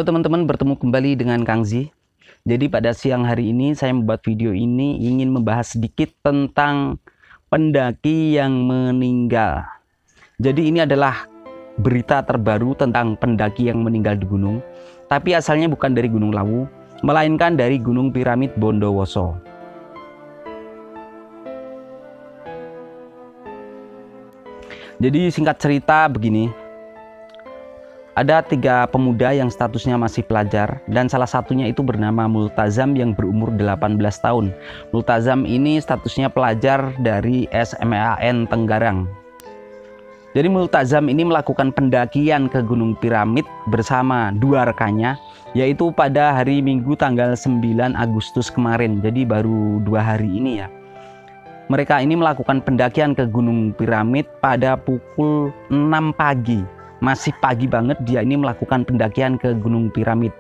Halo teman-teman, bertemu kembali dengan Kang Zi. Jadi pada siang hari ini saya membuat video ini ingin membahas sedikit tentang pendaki yang meninggal. Jadi ini adalah berita terbaru tentang pendaki yang meninggal di gunung. Tapi asalnya bukan dari Gunung Lawu, melainkan dari Gunung Piramid Bondowoso. Jadi singkat cerita begini. Ada 3 pemuda yang statusnya masih pelajar dan salah satunya itu bernama Multazam yang berumur 18 tahun. Multazam ini statusnya pelajar dari SMAN Tenggarang. Jadi Multazam ini melakukan pendakian ke Gunung Piramid bersama 2 rekannya, yaitu pada hari Minggu tanggal 9 Agustus kemarin. Jadi baru 2 hari ini ya. Mereka ini melakukan pendakian ke Gunung Piramid pada pukul 6 pagi. Masih pagi banget dia ini melakukan pendakian ke Gunung Piramid.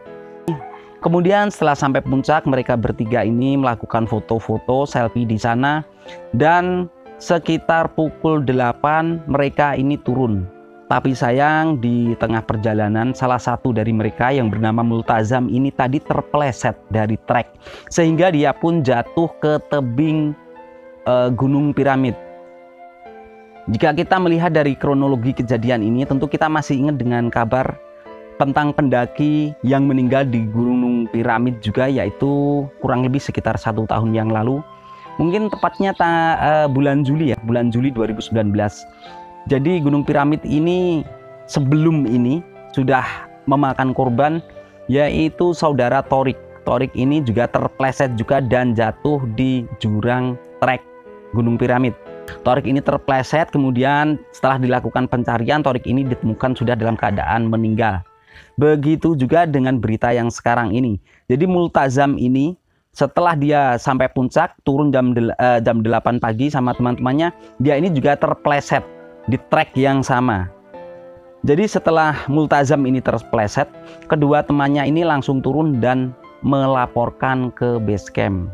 Kemudian setelah sampai puncak, mereka bertiga ini melakukan foto-foto selfie di sana. Dan sekitar pukul 8 mereka ini turun. Tapi sayang di tengah perjalanan salah satu dari mereka yang bernama Multazam ini tadi terpeleset dari trek. Sehingga dia pun jatuh ke tebing Gunung Piramid. Jika kita melihat dari kronologi kejadian ini, tentu kita masih ingat dengan kabar tentang pendaki yang meninggal di Gunung Piramid juga, yaitu kurang lebih sekitar 1 tahun yang lalu. Mungkin tepatnya bulan Juli ya, bulan Juli 2019. Jadi Gunung Piramid ini sebelum ini sudah memakan korban, yaitu saudara Torik. Torik ini juga terpleset juga dan jatuh di jurang trek Gunung Piramid. Torik ini terpleset, kemudian setelah dilakukan pencarian, Torik ini ditemukan sudah dalam keadaan meninggal. Begitu juga dengan berita yang sekarang ini. Jadi Multazam ini setelah dia sampai puncak, turun jam 8 pagi sama teman-temannya, dia ini juga terpleset di trek yang sama. Jadi setelah Multazam ini terpleset, kedua temannya ini langsung turun dan melaporkan ke base camp.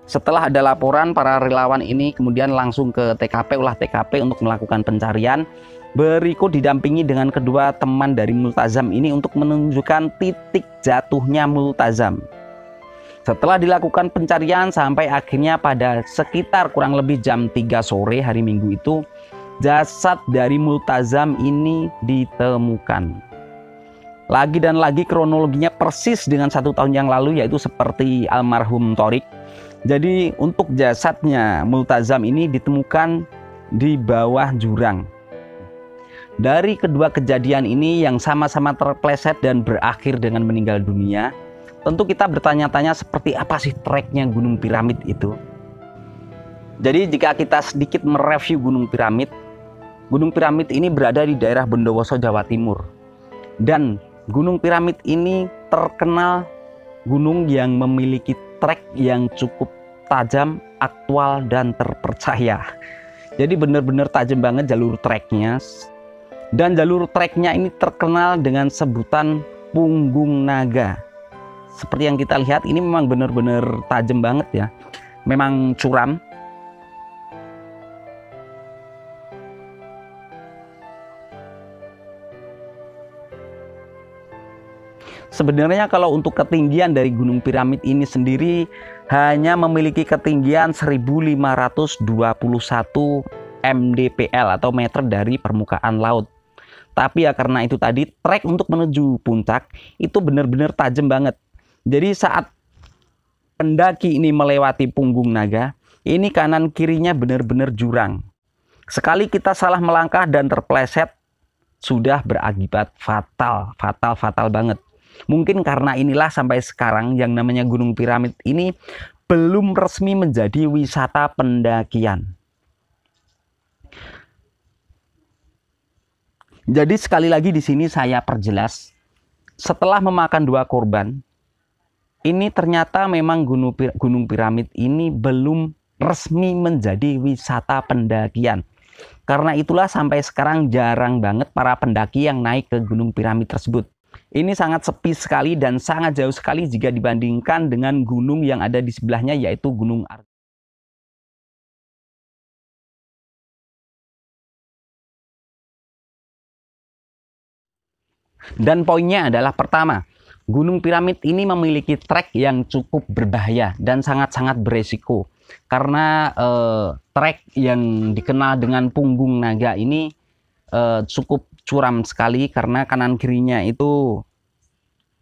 Setelah ada laporan, para relawan ini kemudian langsung ke TKP, olah TKP untuk melakukan pencarian. Berikut didampingi dengan kedua teman dari Multazam ini untuk menunjukkan titik jatuhnya Multazam. Setelah dilakukan pencarian sampai akhirnya pada sekitar kurang lebih jam 3 sore hari Minggu itu, jasad dari Multazam ini ditemukan. Lagi dan lagi kronologinya persis dengan 1 tahun yang lalu, yaitu seperti almarhum Torik. Jadi untuk jasadnya Multazam ini ditemukan di bawah jurang. Dari kedua kejadian ini yang sama-sama terpleset dan berakhir dengan meninggal dunia, tentu kita bertanya-tanya seperti apa sih treknya Gunung Piramid itu. Jadi jika kita sedikit mereview Gunung Piramid ini berada di daerah Bondowoso, Jawa Timur. Dan Gunung Piramid ini terkenal gunung yang memiliki trek yang cukup tajam, aktual, dan terpercaya. Jadi benar-benar tajam banget jalur treknya. Dan jalur treknya ini terkenal dengan sebutan punggung naga. Seperti yang kita lihat, ini memang benar-benar tajam banget ya. Memang curam. Sebenarnya kalau untuk ketinggian dari Gunung Piramid ini sendiri hanya memiliki ketinggian 1521 mdpl atau meter dari permukaan laut. Tapi ya karena itu tadi trek untuk menuju puncak itu benar-benar tajam banget. Jadi saat pendaki ini melewati punggung naga, ini kanan kirinya benar-benar jurang. Sekali kita salah melangkah dan terpleset, sudah berakibat fatal banget. Mungkin karena inilah sampai sekarang yang namanya Gunung Piramid ini belum resmi menjadi wisata pendakian. Jadi sekali lagi di sini saya perjelas, setelah memakan 2 korban, ini ternyata memang Gunung Piramid ini belum resmi menjadi wisata pendakian. Karena itulah sampai sekarang jarang banget para pendaki yang naik ke Gunung Piramid tersebut. Ini sangat sepi sekali dan sangat jauh sekali jika dibandingkan dengan gunung yang ada di sebelahnya, yaitu Gunung Arjuna. Dan poinnya adalah pertama, Gunung Piramid ini memiliki trek yang cukup berbahaya dan sangat-sangat beresiko. Karena trek yang dikenal dengan punggung naga ini cukup curam sekali karena kanan kirinya itu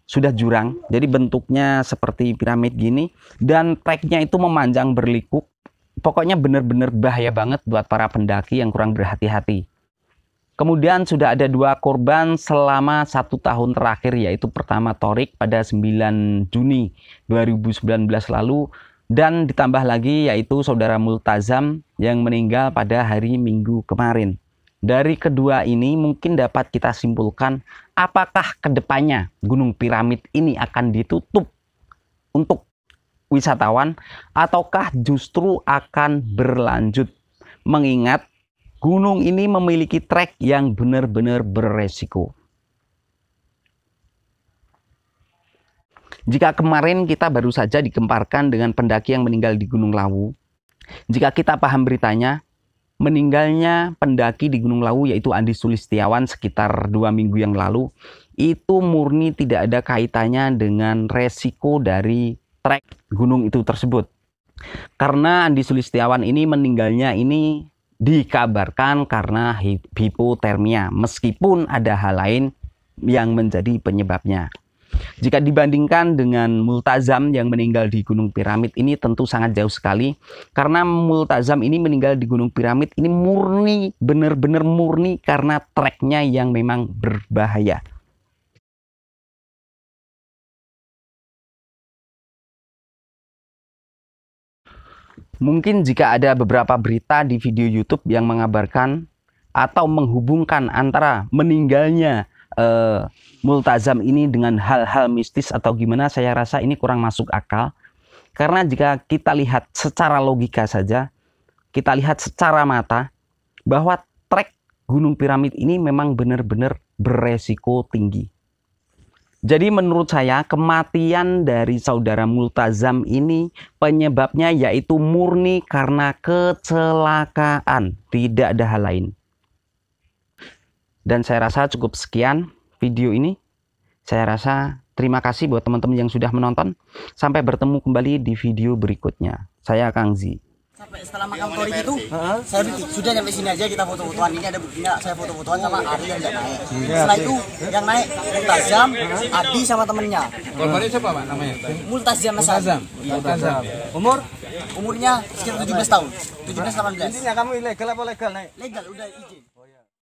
sudah jurang. Jadi bentuknya seperti piramid gini dan treknya itu memanjang berliku. Pokoknya benar-benar bahaya banget buat para pendaki yang kurang berhati-hati. Kemudian sudah ada 2 korban selama 1 tahun terakhir, yaitu pertama Torik pada 9 Juni 2019 lalu, dan ditambah lagi yaitu saudara Multazam yang meninggal pada hari Minggu kemarin. Dari kedua ini mungkin dapat kita simpulkan apakah kedepannya Gunung Piramid ini akan ditutup untuk wisatawan ataukah justru akan berlanjut, mengingat gunung ini memiliki trek yang benar-benar beresiko. Jika kemarin kita baru saja digemparkan dengan pendaki yang meninggal di Gunung Lawu, jika kita paham beritanya, meninggalnya pendaki di Gunung Lawu yaitu Andi Sulistiawan sekitar 2 minggu yang lalu, itu murni tidak ada kaitannya dengan resiko dari trek gunung itu tersebut. Karena Andi Sulistiawan ini meninggalnya ini dikabarkan karena hipotermia, meskipun ada hal lain yang menjadi penyebabnya. Jika dibandingkan dengan Multazam yang meninggal di Gunung Piramid ini tentu sangat jauh sekali. Karena Multazam ini meninggal di Gunung Piramid ini murni, benar-benar murni karena treknya yang memang berbahaya. Mungkin jika ada beberapa berita di video YouTube yang mengabarkan atau menghubungkan antara meninggalnya Multazam ini dengan hal-hal mistis atau gimana, saya rasa ini kurang masuk akal. Karena jika kita lihat secara logika saja, kita lihat secara mata bahwa trek Gunung Piramid ini memang benar-benar beresiko tinggi. Jadi menurut saya kematian dari saudara Multazam ini penyebabnya yaitu murni karena kecelakaan, tidak ada hal lain. Dan saya rasa cukup sekian video ini. Saya rasa terima kasih buat teman-teman yang sudah menonton. Sampai bertemu kembali di video berikutnya. Saya Kang Zi. Sampai setelah makam Torik itu, saya sudah nyampe sini aja kita foto-fotoan. Ini ada buktinya, saya foto-fotoan sama Adi yang nggak naik. Setelah itu yang naik Multazam, Adi sama temennya. Korbannya siapa Pak namanya? Multazam. Multazam. Umurnya sekitar 17 tahun. 17-18. Intinya kamu ilegal apa legal naik? Legal, udah izin.